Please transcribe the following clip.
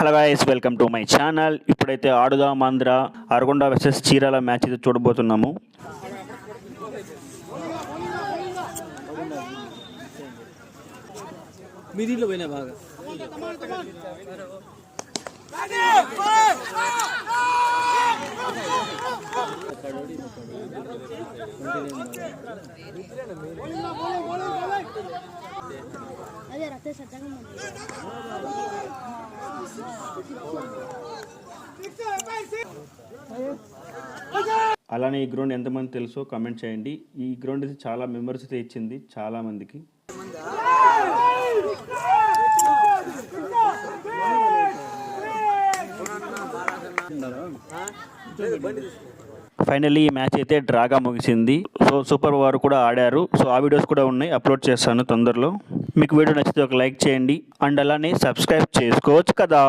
Hello guys, welcome to my channel. ఇప్పుడైతే ఆడుదాం Andhra Aragonda versus Chirala match అయితే చూడబోతున్నాము. మీదిలో పోయినా బాగా అలానే ఈ గ్రౌండ్ ఎంతమంది తెలుసో కామెంట్ చేయండి. ఈ గ్రౌండ్ అయితే చాలా మెమరీస్ అయితే ఇచ్చింది చాలా మందికి. ఫైనల్లీ ఈ మ్యాచ్ అయితే డ్రాగా ముగిసింది. సో సూపర్ ఓవర్ కూడా ఆడారు. సో ఆ వీడియోస్ కూడా ఉన్నాయి, అప్లోడ్ చేస్తాను తొందరలో. మీకు వీడియో నచ్చితే ఒక లైక్ చేయండి అండ్ అలానే సబ్స్క్రైబ్ చేసుకోవచ్చు కదా.